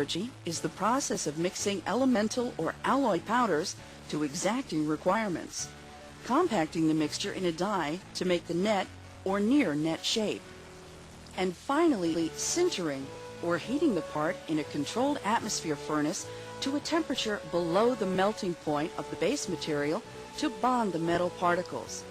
Metallurgy is the process of mixing elemental or alloy powders to exacting requirements, compacting the mixture in a die to make the net or near net shape, and finally sintering or heating the part in a controlled atmosphere furnace to a temperature below the melting point of the base material to bond the metal particles.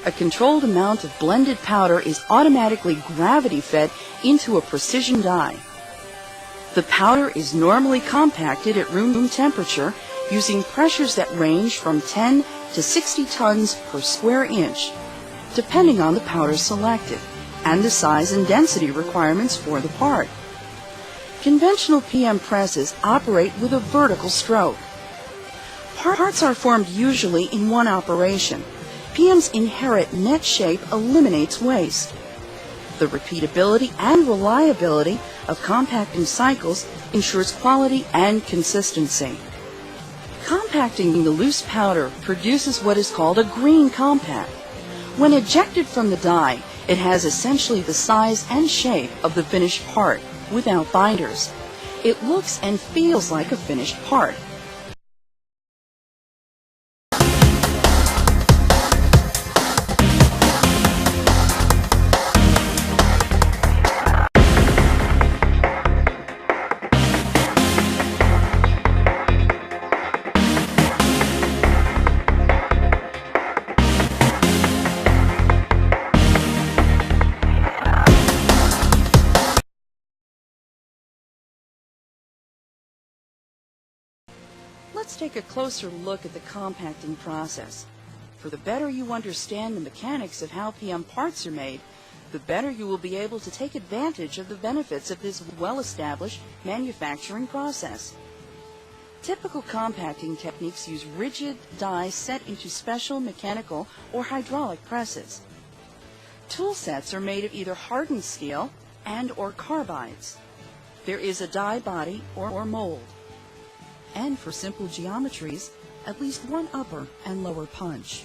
A controlled amount of blended powder is automatically gravity-fed into a precision die. The powder is normally compacted at room temperature using pressures that range from 10 to 60 tons per square inch, depending on the powder selected and the size and density requirements for the part. Conventional PM presses operate with a vertical stroke. Parts are formed usually in one operation. PM's inherent net shape eliminates waste. The repeatability and reliability of compacting cycles ensures quality and consistency. Compacting the loose powder produces what is called a green compact. When ejected from the die, it has essentially the size and shape of the finished part without binders. It looks and feels like a finished part. let's take a closer look at the compacting process. For the better you understand the mechanics of how PM parts are made, the better you will be able to take advantage of the benefits of this well-established manufacturing process. Typical compacting techniques use rigid die set into special mechanical or hydraulic presses. Tool sets are made of either hardened steel and/or carbides. There is a die body or mold. And for simple geometries, at least one upper and lower punch.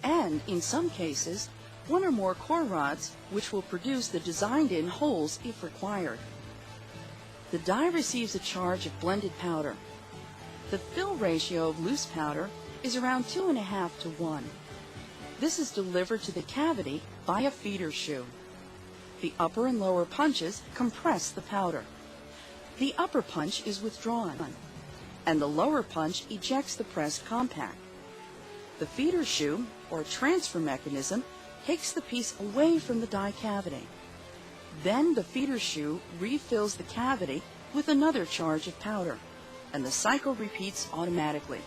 And in some cases, one or more core rods, which will produce the designed-in holes if required. The die receives a charge of blended powder. The fill ratio of loose powder is around 2.5 to 1. This is delivered to the cavity by a feeder shoe. The upper and lower punches compress the powder. The upper punch is withdrawn, and the lower punch ejects the pressed compact. The feeder shoe, or transfer mechanism, takes the piece away from the die cavity. Then the feeder shoe refills the cavity with another charge of powder, and the cycle repeats automatically.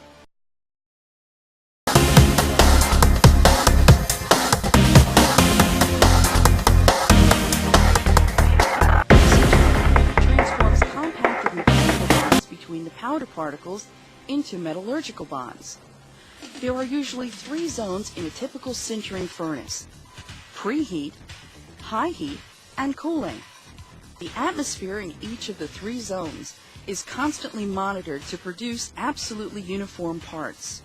Transforms compacted mechanical bonds between the powder particles into metallurgical bonds. There are usually 3 zones in a typical sintering furnace: preheat, high heat, and cooling. The atmosphere in each of the 3 zones is constantly monitored to produce absolutely uniform parts.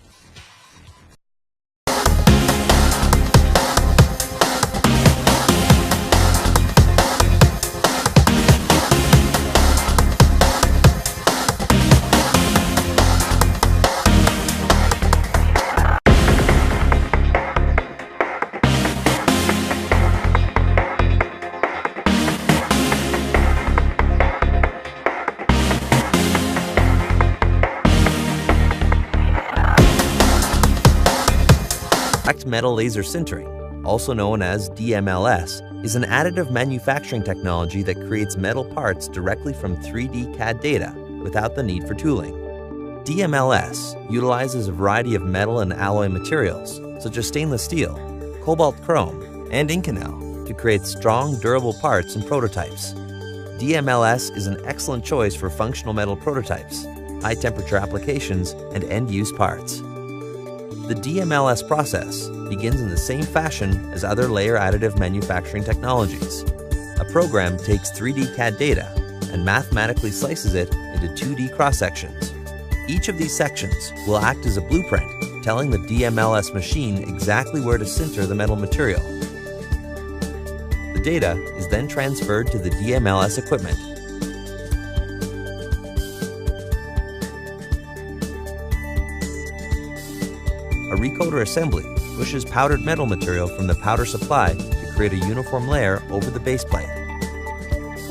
Direct metal laser sintering, also known as DMLS, is an additive manufacturing technology that creates metal parts directly from 3D CAD data without the need for tooling. DMLS utilizes a variety of metal and alloy materials, such as stainless steel, cobalt chrome, and Inconel, to create strong, durable parts and prototypes. DMLS is an excellent choice for functional metal prototypes, high-temperature applications, and end-use parts. The DMLS process begins in the same fashion as other layer additive manufacturing technologies. A program takes 3D CAD data and mathematically slices it into 2D cross-sections. Each of these sections will act as a blueprint, telling the DMLS machine exactly where to sinter the metal material. The data is then transferred to the DMLS equipment. A recoater assembly pushes powdered metal material from the powder supply to create a uniform layer over the base plate.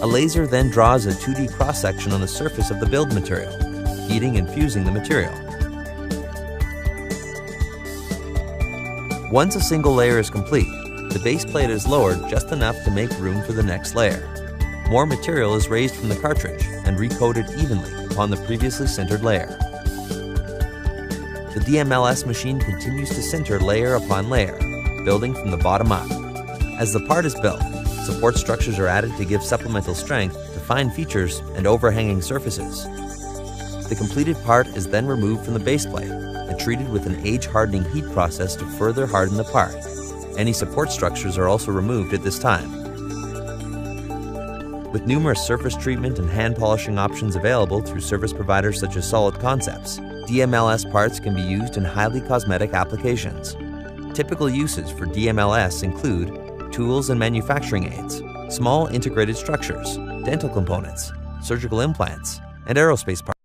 A laser then draws a 2D cross-section on the surface of the build material, heating and fusing the material. Once a single layer is complete, the base plate is lowered just enough to make room for the next layer. More material is raised from the cartridge and recoated evenly upon the previously sintered layer. The DMLS machine continues to sinter layer upon layer, building from the bottom up. As the part is built, support structures are added to give supplemental strength to fine features and overhanging surfaces. The completed part is then removed from the base plate and treated with an age-hardening heat process to further harden the part. Any support structures are also removed at this time. With numerous surface treatment and hand polishing options available through service providers such as Solid Concepts, DMLS parts can be used in highly cosmetic applications. Typical uses for DMLS include tools and manufacturing aids, small integrated structures, dental components, surgical implants, and aerospace parts.